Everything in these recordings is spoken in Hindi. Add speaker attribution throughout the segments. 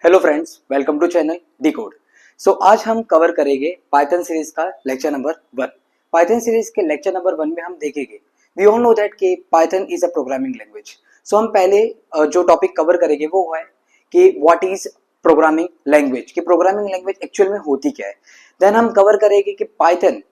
Speaker 1: Hello friends, welcome to channel decode. आज हम कवर करेंगे पाइथन सीरीज का लेक्चर नंबर 1। पाइथन सीरीज के लेक्चर नंबर 1 में हम देखेंगे वी ऑल नो दैट कि Python is a programming language. हम पहले जो टॉपिक कवर करेंगे वो है कि व्हाट इज प्रोग्रामिंग लैंग्वेज, कि प्रोग्रामिंग लैंग्वेज एक्चुअल में होती क्या है। देन हम कवर करेंगे कि पाइथन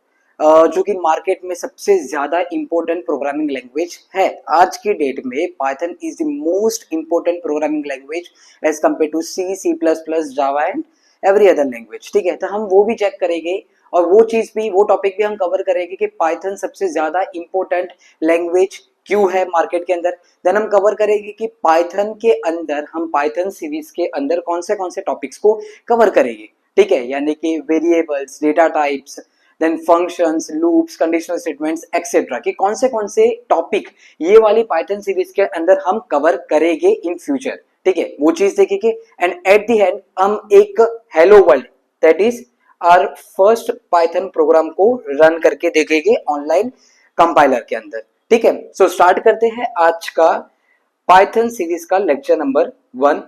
Speaker 1: जो कि मार्केट में सबसे ज्यादा इंपॉर्टेंट प्रोग्रामिंग लैंग्वेज है आज की डेट में। Python is the most important programming language as compare to C plus plus, Java and every other language. ठीक है, तो हम वो भी चेक करेंगे और वो चीज भी, वो टॉपिक भी हम कवर करेंगे कि पाइथन सबसे ज्यादा इंपॉर्टेंट लैंग्वेज क्यों है मार्केट के अंदर। देन हम कवर करेंगे कि पाइथन के अंदर, हम पाइथन सीरीज के अंदर कौन से टॉपिक्स को कवर करेंगे। ठीक है, यानी कि variables, data types, then functions, loops, conditional statements etcetera, कि कौन से टॉपिक ये वाली पाइथन सीरीज के अंदर हम कवर करेंगे इन फ्यूचर। ठीक है, वो चीज देखेंगे एंड एट द एंड हम एक hello world, that is our first Python program को रन करके देखेंगे ऑनलाइन कंपाइलर के अंदर। ठीक है, स्टार्ट करते हैं आज का पाइथन सीरीज का लेक्चर नंबर 1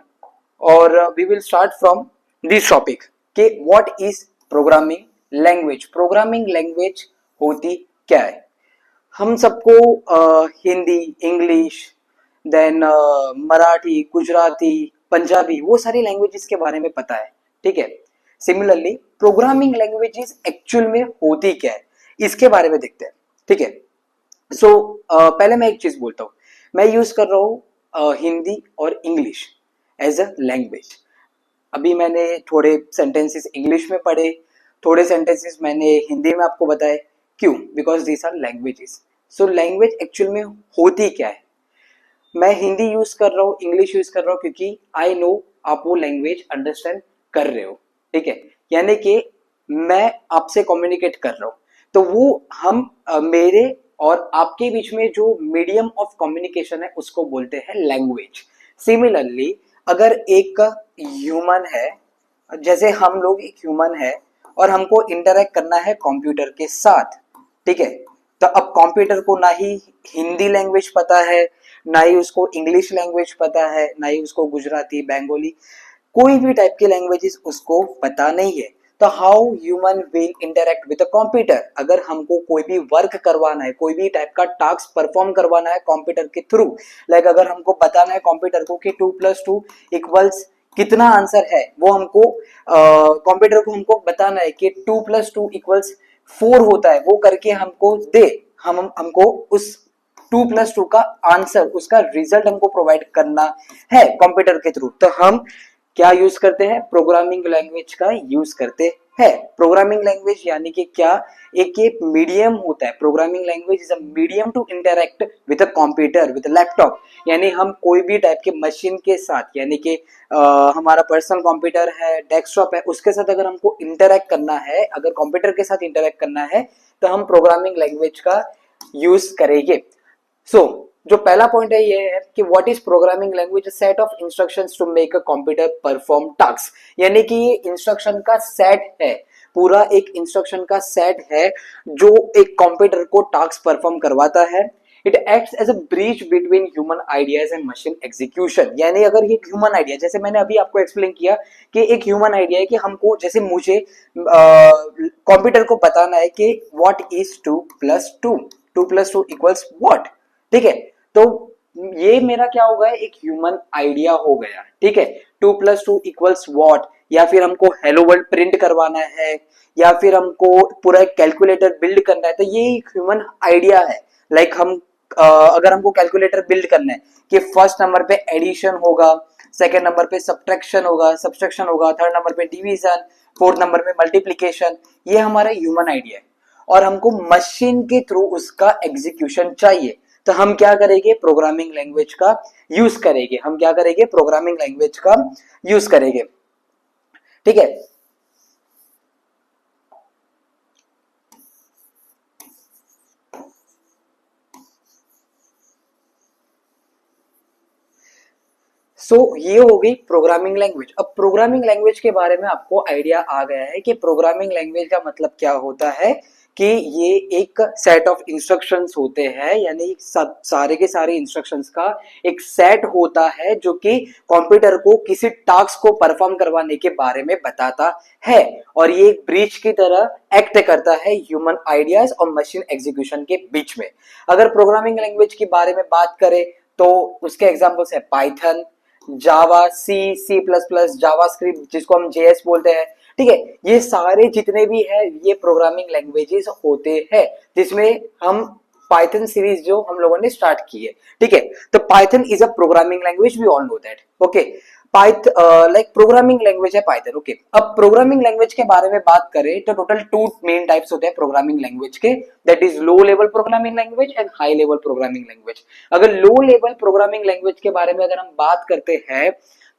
Speaker 1: और we will start from this topic कि what is programming language. Programming language होती क्या है। हम सबको हिंदी, इंग्लिश, देन मराठी, गुजराती, पंजाबी, वो सारी लैंग्वेजेस के बारे में पता है। ठीक है, सिमिलरली प्रोग्रामिंग लैंग्वेजेस एक्चुअल में होती क्या है, इसके बारे में देखते हैं। ठीक है, पहले मैं एक चीज बोलता हूँ, मैं यूज कर रहा हूँ हिंदी और इंग्लिश एज अ लैंग्वेज। अभी मैंने थोड़े सेंटेंसेस इंग्लिश में पढ़े, थोड़े सेंटेंसेस मैंने हिंदी में आपको बताए। क्यों? Because these are languages. Language actual में होती क्या है। मैं हिंदी यूज कर रहा हूँ, इंग्लिश यूज कर रहा हूँ क्योंकि आई नो आप वो लैंग्वेज अंडरस्टैंड कर रहे हो। ठीक है, यानी कि मैं आपसे कम्युनिकेट कर रहा हूँ, तो वो हम मेरे और आपके बीच में जो मीडियम ऑफ कम्युनिकेशन है उसको बोलते हैं लैंग्वेज। सिमिलरली अगर एक ह्यूमन है, जैसे हम लोग एक ह्यूमन है और हमको इंटरेक्ट करना है कंप्यूटर के साथ। ठीक है, तो अब कंप्यूटर को ना ही हिंदी लैंग्वेज पता है, ना ही उसको इंग्लिश लैंग्वेज पता है, ना ही उसको गुजराती, बंगाली, कोई भी टाइप की लैंग्वेजेस उसको पता नहीं है। तो how human will interact with a computer. अगर हमको कोई भी वर्क करवाना है, कोई भी टाइप का टास्क परफॉर्म करवाना है कंप्यूटर के थ्रू, लाइक अगर हमको बताना है कंप्यूटर को कि 2+2 इक्वल्स कितना आंसर है, वो हमको कंप्यूटर को हमको बताना है कि 2+2 इक्वल्स 4 होता है, वो करके हमको दे, हमको उस 2+2 का आंसर, उसका रिजल्ट हमको प्रोवाइड करना है कंप्यूटर के थ्रू। तो हम क्या यूज करते हैं? प्रोग्रामिंग लैंग्वेज का यूज करते हैं। प्रोग्रामिंग लैंग्वेज यानी कि क्या, एक मीडियम होता है। Programming language is a medium to interact with a computer, with laptop. यानी हम कोई भी टाइप के मशीन के साथ, यानी कि हमारा पर्सनल कंप्यूटर है, डेस्कटॉप है, उसके साथ अगर हमको इंटरेक्ट करना है, अगर कंप्यूटर के साथ इंटरेक्ट करना है, तो हम प्रोग्रामिंग लैंग्वेज का यूज करेंगे। जो पहला पॉइंट है ये है कि what is programming language, set of instructions to make a computer perform task. यानी कि ये इंस्ट्रक्शन का सेट है, पूरा एक इंस्ट्रक्शन का सेट है जो एक कंप्यूटर को टास्क परफॉर्म करवाता है। It acts as a bridge between human ideas and machine execution. यानी अगर ये ह्यूमन आइडिया, जैसे मैंने अभी आपको एक्सप्लेन किया कि एक ह्यूमन आइडिया है कि हमको, जैसे मुझे कंप्यूटर को बताना है कि व्हाट इज 2+2, 2+2 इक्वल्स व्हाट। ठीक है, तो ये मेरा क्या हो गया, एक ह्यूमन आइडिया हो गया। ठीक है, 2+2 इक्वल्स व्हाट, या फिर हमको हेलो वर्ल्ड प्रिंट करवाना है, या फिर हमको पूरा एक कैलकुलेटर बिल्ड करना है, तो ये एक ह्यूमन आइडिया है। लाइक हम अगर हमको कैलकुलेटर बिल्ड करना है कि फर्स्ट नंबर पे एडिशन होगा, सेकेंड नंबर पे सब्ट्रैक्शन होगा, थर्ड नंबर पे डिवीजन, फोर्थ नंबर पे मल्टीप्लीकेशन, ये हमारा ह्यूमन आइडिया है और हमको मशीन के थ्रू उसका एग्जीक्यूशन चाहिए। तो हम क्या करेंगे? प्रोग्रामिंग लैंग्वेज का यूज करेंगे। हम क्या करेंगे? प्रोग्रामिंग लैंग्वेज का यूज करेंगे। ठीक है, ये हो गई प्रोग्रामिंग लैंग्वेज। अब प्रोग्रामिंग लैंग्वेज के बारे में आपको आइडिया आ गया है कि प्रोग्रामिंग लैंग्वेज का मतलब क्या होता है, कि ये एक सेट ऑफ इंस्ट्रक्शंस होते हैं, यानी सब सारे के सारे इंस्ट्रक्शंस का एक सेट होता है जो कि कंप्यूटर को किसी टास्क को परफॉर्म करवाने के बारे में बताता है, और ये एक ब्रिज की तरह एक्ट करता है ह्यूमन आइडियाज और मशीन एग्जीक्यूशन के बीच में। अगर प्रोग्रामिंग लैंग्वेज के बारे में बात करें तो उसके एग्जांपल्स है पाइथन, जावा, सी प्लस प्लस, जावा स्क्रिप्ट जिसको हम जेएस बोलते हैं, ठीक है। ये सारे जितने भी है ये प्रोग्रामिंग लैंग्वेजेस होते हैं, जिसमें हम पाइथन सीरीज जो हम लोगों ने स्टार्ट की है, ठीक है। तो Python is a programming language, we all know that, okay. Like programming language है पाइथन, ओके। अब प्रोग्रामिंग लैंग्वेज के बारे में बात करें तो टोटल 2 मेन टाइप्स होते हैं प्रोग्रामिंग लैंग्वेज के, that is low level programming language and high level programming language. अगर लो लेवल प्रोग्रामिंग लैंग्वेज के बारे में अगर हम बात करते हैं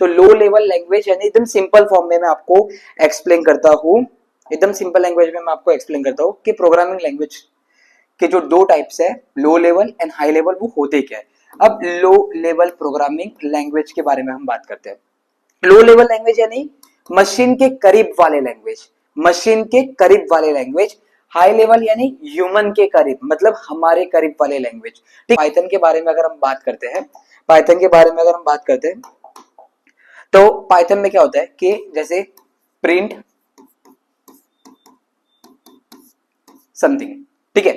Speaker 1: तो लो लेवल लैंग्वेज यानी एकदम सिंपल फॉर्म में मैं आपको एक्सप्लेन करता हूं, एकदम सिंपल लैंग्वेज में मैं आपको एक्सप्लेन करता हूं कि प्रोग्रामिंग लैंग्वेज के जो 2 टाइप्स है, low level and high level, वो होते क्या है। अब लो लेवल प्रोग्रामिंग लैंग्वेज के बारे में हम बात करते हैं। लो लेवल लैंग्वेज यानी मशीन के करीब वाले लैंग्वेज, मशीन के करीब वाले लैंग्वेज। हाई लेवल यानी ह्यूमन के करीब, मतलब हमारे करीब वाले लैंग्वेज। ठीक, पाइथन के बारे में अगर हम बात करते हैं, पाइथन के बारे में अगर हम बात करते हैं तो पाइथन में क्या होता है कि जैसे प्रिंट समथिंग, ठीक है,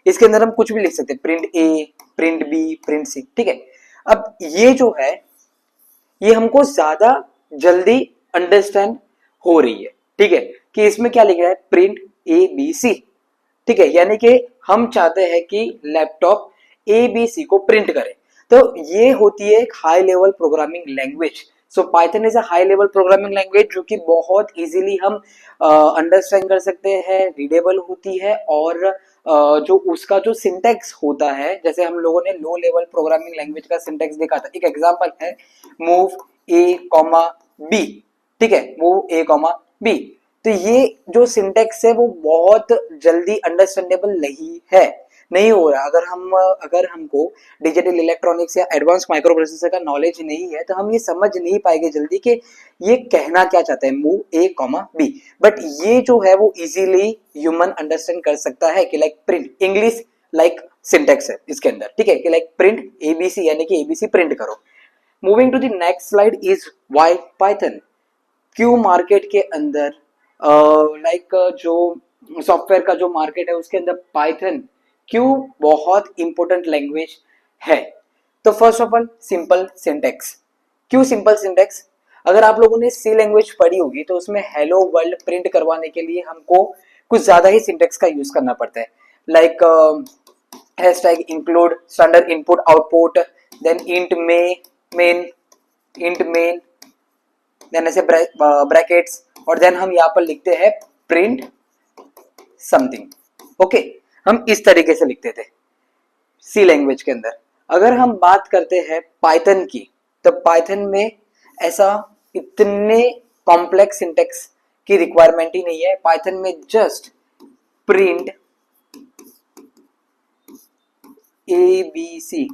Speaker 1: इसके अंदर हम कुछ भी लिख सकते हैं, प्रिंट ए, प्रिंट बी, प्रिंट सी, ठीक है। अब ये जो है ये हमको ज्यादा जल्दी अंडरस्टैंड हो रही है, ठीक है, कि इसमें क्या लिख रहा है, प्रिंट ए बी सी, ठीक है, यानी कि हम चाहते हैं कि लैपटॉप ए बी सी को प्रिंट करे, तो ये होती है एक high level programming language. So Python is a high level programming language जो कि बहुत इजीली हम अंडरस्टैंड कर सकते हैं, रीडेबल होती है, और जो उसका जो सिंटेक्स होता है, जैसे हम लोगों ने लो लेवल प्रोग्रामिंग लैंग्वेज का सिंटेक्स देखा था, एक एग्जांपल है मूव ए कॉमा बी, ठीक है, मूव ए कॉमा बी। तो ये जो सिंटेक्स है वो बहुत जल्दी अंडरस्टैंडेबल नहीं हो रहा। अगर हमको डिजिटल इलेक्ट्रॉनिक्स या एडवांस माइक्रो प्रोसेसर का नॉलेज नहीं है तो हम ये समझ नहीं पाएंगे जल्दी कि ये कहना क्या चाहता है, move A comma B. But ये जो है वो इजीली ह्यूमन अंडरस्टैंड कर सकता है कि like print, English like syntax है इसके अंदर, ठीक है, कि लाइक प्रिंट एबीसी यानी कि एबीसी प्रिंट करो। Moving to the next slide is why Python. क्यों मार्केट के अंदर जो सॉफ्टवेयर का जो मार्केट है उसके अंदर पाइथन क्यों बहुत इंपॉर्टेंट लैंग्वेज है। तो first of all simple syntax. क्यों सिंपल सिंटेक्स? अगर आप लोगों ने सी लैंग्वेज पढ़ी होगी तो उसमें हेलो वर्ल्ड प्रिंट करवाने के लिए हमको कुछ ज्यादा ही सिंटेक्स का यूज करना पड़ता है, like hashtag include standard input output, then int main, then ऐसे ब्रैकेट्स, और देन हम यहाँ पर लिखते हैं प्रिंट समथिंग, ओके। हम इस तरीके से लिखते थे सी लैंग्वेज के अंदर। अगर हम बात करते हैं पाइथन की, तो पाइथन में ऐसा इतने कॉम्प्लेक्स सिंटेक्स की रिक्वायरमेंट ही नहीं है। पाइथन में just print A B C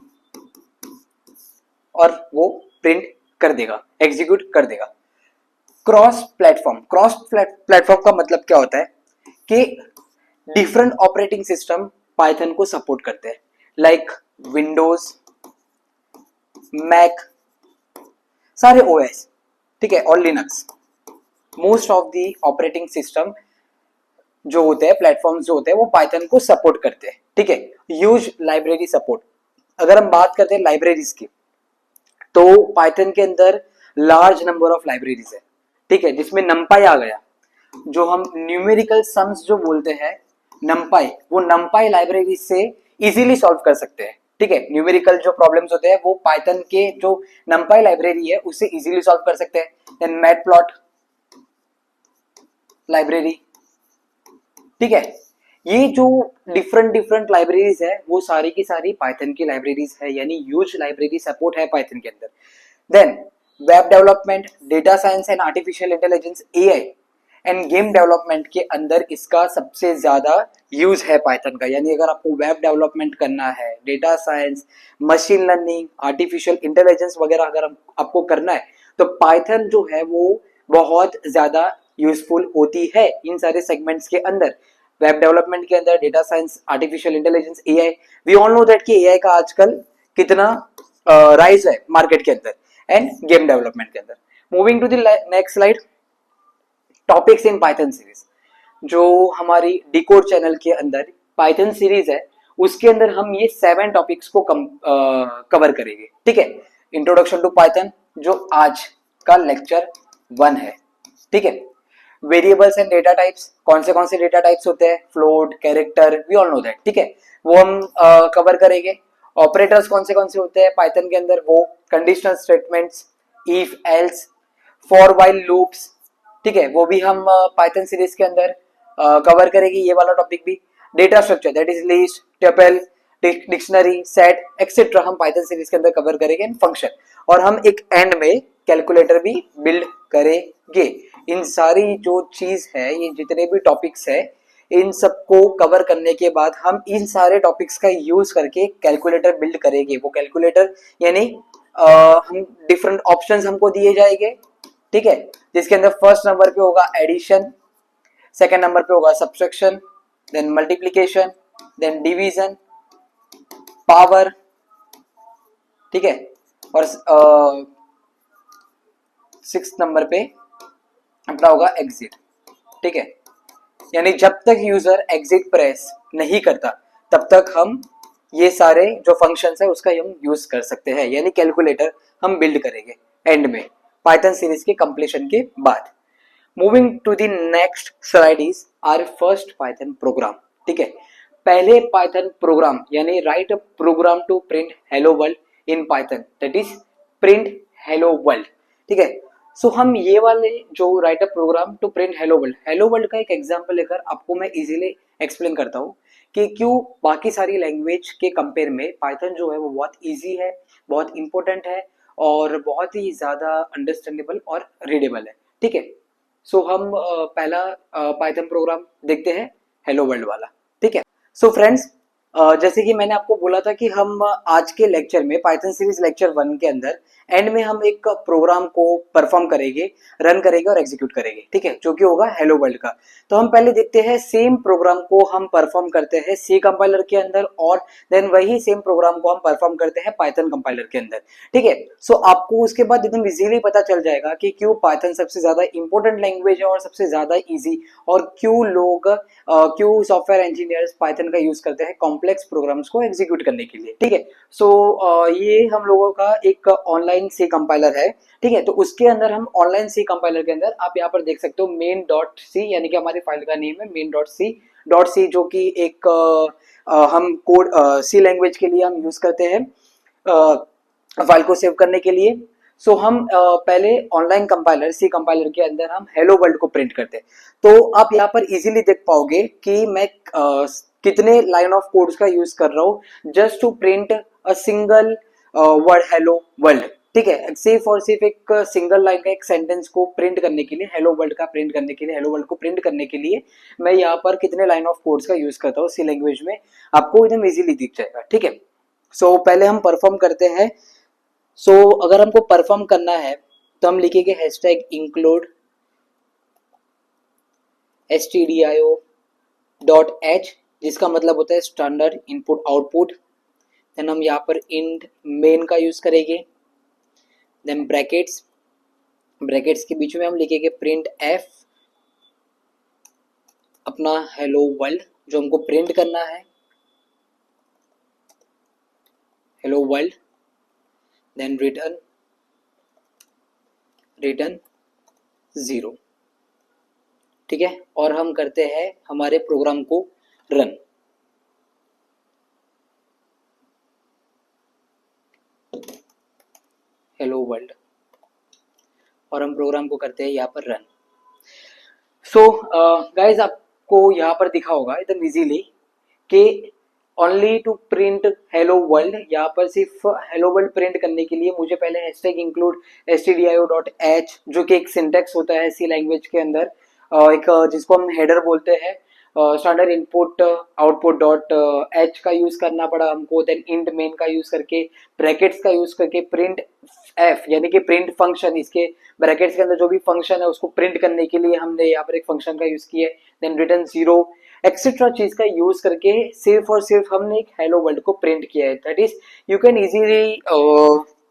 Speaker 1: और वो प्रिंट कर देगा, एग्जीक्यूट कर देगा। क्रॉस प्लेटफॉर्म का मतलब क्या होता है कि डिफरेंट ऑपरेटिंग सिस्टम पाइथन को सपोर्ट करते हैं, लाइक विंडोज, मैक, सारे ओएस, ठीक है, और Linux. Most of the operating system जो होते हैं, प्लेटफॉर्म्स जो होते हैं, वो पाइथन को सपोर्ट करते हैं, ठीक है। Use library support. अगर हम बात करते हैं लाइब्रेरीज की, तो पाइथन के अंदर लार्ज नंबर ऑफ लाइब्रेरीज है, ठीक है, जिसमें नमपाई आ गया, जो हम न्यूमेरिकल सम्स जो बोलते हैं नमपाई, वो नमपाई लाइब्रेरी से इजीली सॉल्व कर सकते हैं, ठीक है। न्यूमेरिकल जो प्रॉब्लम्स होते हैं वो पाइथन के जो नमपाई लाइब्रेरी है उससे इजीली सॉल्व कर सकते हैं। देन मैटप्लॉट लाइब्रेरी, ठीक है। ये जो डिफरेंट लाइब्रेरीज है वो सारी की सारी पाइथन की लाइब्रेरीज है, यानी ह्यूज लाइब्रेरी सपोर्ट है पाइथन के अंदर। Then web development, data science and artificial intelligence, AI and game development के अंदर इसका सबसे ज्यादा यूज है पाइथन का। यानी अगर आपको वेब डेवलपमेंट करना है, data science, machine learning, artificial intelligence वगैरह अगर आपको करना है तो पाइथन जो है वो बहुत ज्यादा यूजफुल होती है इन सारे सेगमेंट्स के अंदर। वेब डेवलपमेंट के अंदर data science, artificial intelligence, AI. We all know that कि एआई का आजकल कितना राइज है मार्केट के अंदर, एंड गेम डेवलपमेंट के अंदर। Moving to the next slide, topics in Python series. जो हमारी डिकोड चैनल के अंदर पाइथन सीरीज है उसके अंदर हम ये 7 टॉपिक्स को कवर करेंगे, ठीक है। इंट्रोडक्शन टू पाइथन जो आज का लेक्चर 1 है, ठीक है। वेरिएबल्स एंड डेटा टाइप्स, कौन से डेटा टाइप्स होते हैं, float, character, we all know that, ठीक है, वो हम कवर करेंगे। ऑपरेटर्स कौन से होते हैं पाइथन के अंदर, वो conditional statements, if, else, for, while, loops, ठीक है, वो भी हम पाइथन सीरीज के अंदर कवर करेंगे, ये वाला टॉपिक भी। Data structure that is list, tuple, dictionary, set etcetera हम पाइथन सीरीज के अंदर कवर करेंगे, एंड फंक्शन। और हम एक एंड में कैलकुलेटर भी बिल्ड करेंगे। इन सारी जो चीज है, ये जितने भी टॉपिक्स है, इन सबको कवर करने के बाद हम इन सारे टॉपिक्स का यूज करके कैलकुलेटर बिल्ड करेंगे। वो कैलकुलेटर यानी हम डिफरेंट ऑप्शंस हमको दिए जाएंगे, ठीक है, जिसके अंदर फर्स्ट नंबर पे होगा एडिशन, सेकंड नंबर पे होगा subtraction, then multiplication, then division, power, ठीक है, और 6th नंबर पे अपना होगा एग्जिट, ठीक है। यानी जब तक यूजर एग्जिट प्रेस नहीं करता तब तक हम ये सारे जो फंक्शंस है उसका हम यूज कर सकते हैं, यानी कैलकुलेटर हम बिल्ड करेंगे एंड में पाइथन सीरीज के कंप्लीशन के बाद। Moving to the next slide is our first Python program, ठीक है। पहले पाइथन प्रोग्राम यानी write a program to print hello world in Python, that is print hello world, ठीक है। सो हम ये वाले जो write a program to print hello world का एक एग्जांपल लेकर आपको मैं इजीली एक्सप्लेन करता हूँ कि क्यों बाकी सारी लैंग्वेज के कंपेयर में पाइथन जो है वो बहुत इजी है, बहुत इंपॉर्टेंट है और बहुत ही ज्यादा अंडरस्टैंडेबल और रीडेबल है, ठीक है। सो हम पहला पाइथन प्रोग्राम देखते हैं, हेलो वर्ल्ड वाला, ठीक है। सो फ्रेंड्स, जैसे कि मैंने आपको बोला था कि हम आज के लेक्चर में पाइथन सीरीज लेक्चर 1 के अंदर एंड में हम एक प्रोग्राम को परफॉर्म करेंगे, रन करेंगे और एग्जीक्यूट करेंगे, ठीक है, जो कि होगा हेलो वर्ल्ड का। तो हम पहले देखते हैं सेम प्रोग्राम को हम परफॉर्म करते हैं सी कंपाइलर के अंदर, और देन वही सेम प्रोग्राम को हम परफॉर्म करते हैं पाइथन कंपाइलर के अंदर, ठीक है। सो आपको उसके बाद एकदम इजीली पता चल जाएगा कि क्यों पाइथन सबसे ज्यादा इंपॉर्टेंट लैंग्वेज है और सबसे ज्यादा इजी, और क्यों सॉफ्टवेयर इंजीनियर्स पाइथन का यूज करते हैं कॉम्प्लेक्स प्रोग्राम्स को एग्जीक्यूट करने के लिए, ठीक है। सो ये हम लोगों का एक ऑनलाइन सी कंपाइलर है, ठीक है। तो उसके अंदर हम ऑनलाइन सी कंपाइलर के अंदर आप यहाँ पर देख सकते हो main.c, यानी कि हमारी फाइल का नेम है main.c, जो कि एक हम कोड सी लैंग्वेज के लिए हम यूज करते हैं फाइल को सेव करने के लिए। सो हम पहले ऑनलाइन कंपाइलर सी कंपाइलर के अंदर हम हेलो वर्ल्ड को प्रिंट करते हैं। तो आप यहाँ पर इजीली देख पाओगे कि मैं कितने लाइन ऑफ कोड्स का यूज कर रहा हूँ just to print a single word hello world, ठीक है। सिर्फ और सिर्फ एक सिंगल लाइन का एक सेंटेंस को प्रिंट करने के लिए, हेलो वर्ल्ड का प्रिंट करने के लिए, हेलो वर्ल्ड को प्रिंट करने के लिए मैं यहाँ पर कितने लाइन ऑफ कोड्स का यूज करता हूँ सी लैंग्वेज में, आपको एकदम इजीली दिख जाएगा, ठीक है। सो पहले हम परफॉर्म करते हैं। सो अगर हमको परफॉर्म करना है तो हम लिखेंगे हैशटैग इंक्लूड stdio.h, जिसका मतलब होता है स्टैंडर्ड इनपुट आउटपुट। देन हम यहाँ पर इंट मेन का यूज करेंगे, देन ब्रैकेट्स के बीच में हम लिखेंगे प्रिंट एफ, अपना हेलो वर्ल्ड जो हमको प्रिंट करना है, हेलो वर्ल्ड, देन रिटर्न 0, ठीक है। और हम करते हैं हमारे प्रोग्राम को रन। हेलो वर्ल्ड, और हम प्रोग्राम को करते हैं यहाँ पर रन। सो गाइज आपको यहाँ पर दिखा होगा एकदम इजीली कि only to print hello world, यहाँ पर सिर्फ हेलो वर्ल्ड प्रिंट करने के लिए मुझे पहले हैशटैग इंक्लूड stdio.h, जो कि एक सिंटेक्स होता है सी लैंग्वेज के अंदर, एक जिसको हम हेडर बोलते हैं, standard input output dot H का यूज करना पड़ा हमको। देन इंट मेन का यूज करके, ब्रैकेट्स का यूज करके प्रिंट एफ, यानी कि प्रिंट फंक्शन, इसके ब्रैकेट्स के अंदर जो भी फंक्शन है उसको प्रिंट करने के लिए हमने यहाँ पर एक फंक्शन का यूज किया है। देन रिटर्न 0, एक्सेट्रा चीज का यूज करके सिर्फ और सिर्फ हमने एक हेलो वर्ल्ड को प्रिंट किया है। That is you can easily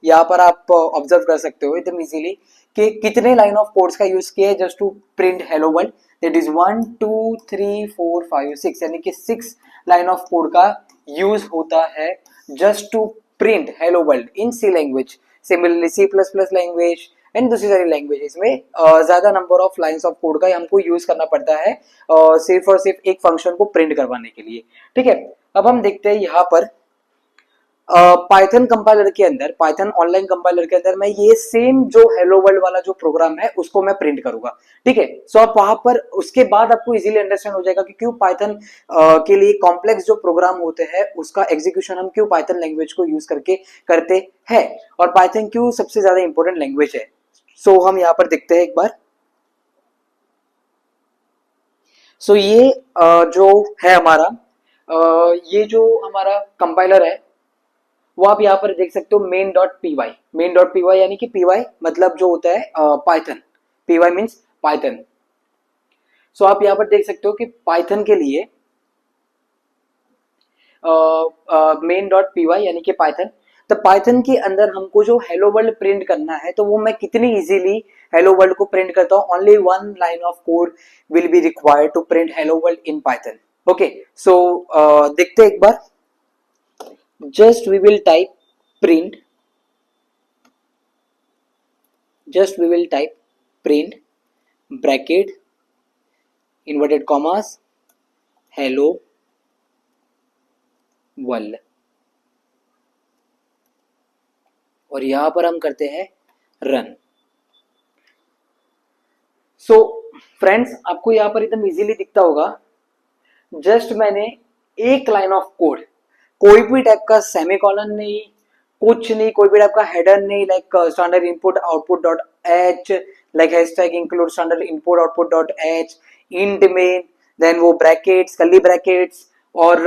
Speaker 1: यहाँ पर आप ऑब्जर्व कर सकते हो एकदम इजीली कि कितने लाइन ऑफ कोड्स का यूज किया है just to print hello world. That is 1 2 3 4 5 6 यानी कि 6 लाइन ऑफ कोड का यूज होता है just to print hello world in C language. Similarly C plus plus language and दूसरी सारी लैंग्वेजेस में ज्यादा number of lines of code का हमको यूज करना पड़ता है सिर्फ और सिर्फ एक फंक्शन को प्रिंट करवाने के लिए। ठीक है, अब हम देखते हैं यहाँ पर पाइथन कंपाइलर के अंदर, पाइथन ऑनलाइन कंपाइलर के अंदर मैं ये सेम जो हेलो वर्ल्ड वाला जो प्रोग्राम है उसको मैं प्रिंट करूंगा। ठीक है, सो आप वहां पर उसके बाद आपको इजीली अंडरस्टैंड हो जाएगा कि क्यों पाइथन के लिए कॉम्प्लेक्स जो प्रोग्राम होते हैं उसका एग्जीक्यूशन हम क्यों पाइथन लैंग्वेज को यूज करके करते हैं और पाइथन क्यों सबसे ज्यादा इंपॉर्टेंट लैंग्वेज है। सो हम यहाँ पर देखते हैं एक बार। सो ये जो है हमारा ये जो हमारा कंपाइलर है वो आप यहाँ पर देख सकते हो main.py। main.py यानी कि py मतलब जो होता है पाइथन, py मीन्स पाइथन। सो आप यहाँ पर देख सकते हो कि पाइथन के लिए main.py यानी कि पाइथन, तो पाइथन के अंदर हमको जो हेलो वर्ल्ड प्रिंट करना है तो वो मैं कितनी इजीली हेलो वर्ल्ड को प्रिंट करता हूँ। Only 1 line of code will be required to print hello world in Python. Okay, so देखते हैं एक बार। just we will type print just we will type print bracket inverted commas hello world और यहां पर हम करते हैं रन। सो फ्रेंड्स आपको यहां पर एकदम इजीली दिखता होगा, जस्ट मैंने एक लाइन ऑफ कोड, कोई भी टाइप का सेमीकोलन नहीं, कुछ नहीं, कोई भी टाइप का हेडर नहीं, like standard input output dot H, like hashtag include standard input output dot H, int main, then वो ब्रैकेट्स, कर्ली ब्रैकेट्स और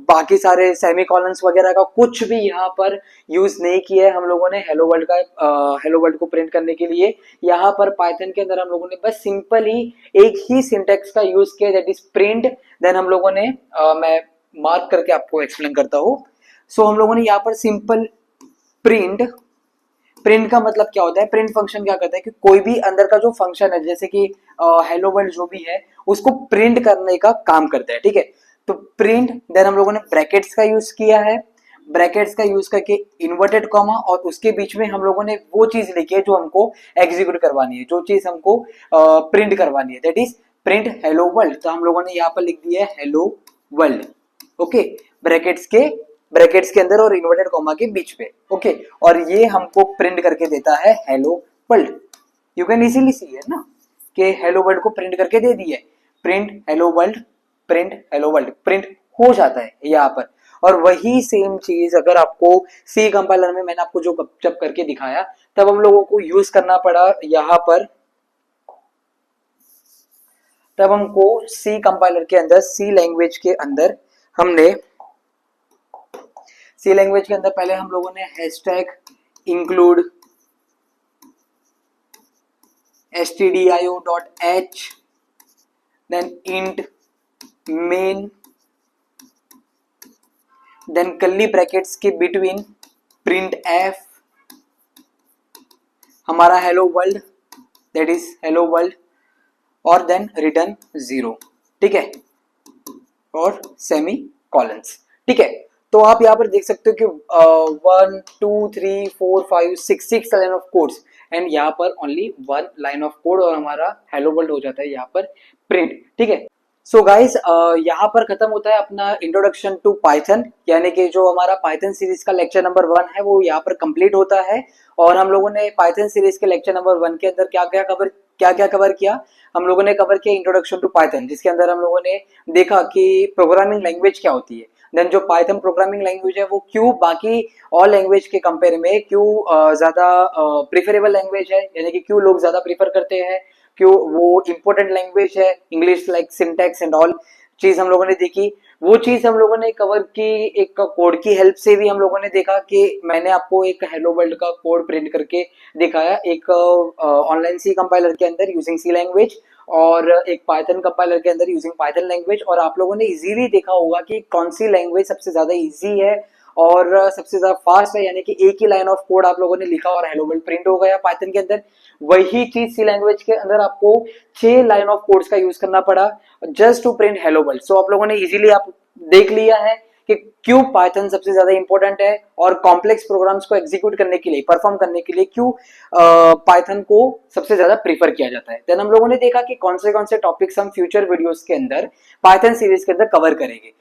Speaker 1: बाकी सारे सेमीकोलंस वगैरह का कुछ भी यहाँ पर यूज नहीं किया है हम लोगों ने हेलो वर्ल्ड का हेलो वर्ल्ड को प्रिंट करने के लिए। यहाँ पर पाइथन के अंदर हम लोगों ने बस सिंपल ही एक ही सिंटेक्स का यूज किया, दैट इज प्रिंट। देन हम लोगों ने मैं मार्क करके आपको एक्सप्लेन करता हूँ। सो हम लोगों ने यहाँ पर सिंपल प्रिंट, प्रिंट का मतलब क्या होता है, प्रिंट फंक्शन क्या करता है कि कोई भी अंदर का जो फंक्शन है जैसे कि हेलो वर्ल्ड जो भी है उसको प्रिंट करने का काम करता है। ठीक है, तो प्रिंट, देन हम लोगों ने ब्रैकेट्स का यूज किया है, ब्रैकेट्स का यूज करके इन्वर्टेड कॉमा और उसके बीच में हम लोगों ने वो चीज लिखी है जो हमको एग्जीक्यूट करवानी है, जो चीज हमको प्रिंट करवानी है, that is print hello world. तो हम लोगों ने यहाँ पर लिख दिया है हेलो वर्ल्ड। ओके, ब्रैकेट्स के अंदर और इन्वर्टेड कॉमा के बीच पे। ओके, और ये हमको प्रिंट करके देता है hello world. You can easily सी है ना कि हेलो वर्ल्ड को प्रिंट करके दे दी है, print hello world, print hello world, print हो जाता है यहाँ पर। और वही सेम चीज अगर आपको सी कंपाइलर में मैंने आपको जो जब करके दिखाया तब हम लोगों को यूज करना पड़ा यहाँ पर, तब हमको सी कंपाइलर के अंदर, सी लैंग्वेज के अंदर हमने, सी लैंग्वेज के अंदर पहले हम लोगों ने hashtag include stdio.h, then int main, then curly brackets के बिटवीन प्रिंट एफ हमारा hello world, that is hello world, और देन रिटर्न 0। ठीक है, और सेमी कॉलन्स। ठीक है, तो आप यहाँ पर देख सकते हो कि 1 2 3 4 5 6 लाइन ऑफ कोड्स एंड यहाँ पर ओनली 1 लाइन ऑफ कोड और हमारा हेलो वर्ल्ड हो जाता है यहाँ पर प्रिंट। ठीक है, सो गाइस यहाँ पर खत्म होता है अपना इंट्रोडक्शन टू पाइथन, यानी कि जो हमारा पाइथन सीरीज का लेक्चर नंबर 1 है वो यहाँ पर कंप्लीट होता है। और हम लोगों ने पाइथन सीरीज के लेक्चर नंबर 1 के अंदर क्या क्या कवर किया, हम लोगों ने कवर किया इंट्रोडक्शन टू पाइथन, जिसके अंदर हम लोगों ने देखा कि प्रोग्रामिंग लैंग्वेज क्या होती है, देन जो पाइथन प्रोग्रामिंग लैंग्वेज है वो क्यों बाकी और लैंग्वेज के कंपेयर में क्यों ज्यादा प्रिफरेबल लैंग्वेज है, यानी कि क्यों लोग ज्यादा प्रीफर करते हैं, क्यों वो इंपॉर्टेंट लैंग्वेज है, English like syntax and all चीज हम लोगों ने देखी। वो चीज हम लोगों ने कवर की एक कोड की हेल्प से भी। हम लोगों ने देखा कि मैंने आपको एक हेलो वर्ल्ड का कोड प्रिंट करके दिखाया एक ऑनलाइन सी कंपाइलर के अंदर यूजिंग सी लैंग्वेज, और एक पाइथन कंपाइलर के अंदर यूजिंग पाइथन लैंग्वेज। और आप लोगों ने इजीली देखा होगा कि कौन सी लैंग्वेज सबसे ज्यादा इजी है और सबसे ज्यादा फास्ट है, यानी कि एक ही लाइन ऑफ कोड आप लोगों ने लिखा और हेलो वर्ल्ड प्रिंट हो गया पाइथन के अंदर। वही चीज सी लैंग्वेज के अंदर आपको 6 लाइन ऑफ कोड्स का यूज करना पड़ा just to print hello world. So आप लोगों ने इजीली आप देख लिया है कि क्यों पाइथन सबसे ज्यादा इंपॉर्टेंट है, और कॉम्प्लेक्स प्रोग्राम्स को एग्जीक्यूट करने के लिए, परफॉर्म करने के लिए क्यों पाइथन को सबसे ज्यादा प्रीफर किया जाता है। देन हम लोगों ने देखा कि कौन से टॉपिक्स हम फ्यूचर वीडियोस के अंदर पाइथन सीरीज के अंदर कवर करेंगे,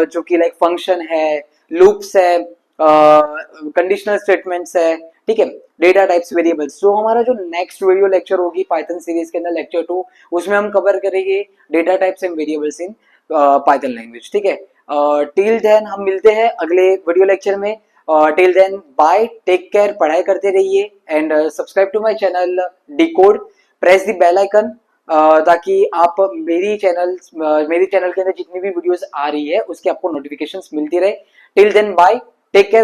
Speaker 1: जो कि लाइक फंक्शन है, लूप्स है, कंडीशनल स्टेटमेंट्स है, ठीक है, डेटा टाइप्स, वेरिएबल्स। जो हमारा जो नेक्स्ट वीडियो लेक्चर होगी पाइथन सीरीज के अंदर लेक्चर 2, उसमें हम कवर करेंगे data types and variables in Python language, ठीक है। टिल देन हम मिलते हैं अगले वीडियो लेक्चर में। Till then bye, take care, पढ़ाई करते रहिए and subscribe to my channel decode, press the bell icon ताकि आप मेरी चैनल के अंदर जितनी भी वीडियोस आ रही है उसके आपको नोटिफिकेशंस मिलती रहे। Till then bye, take care.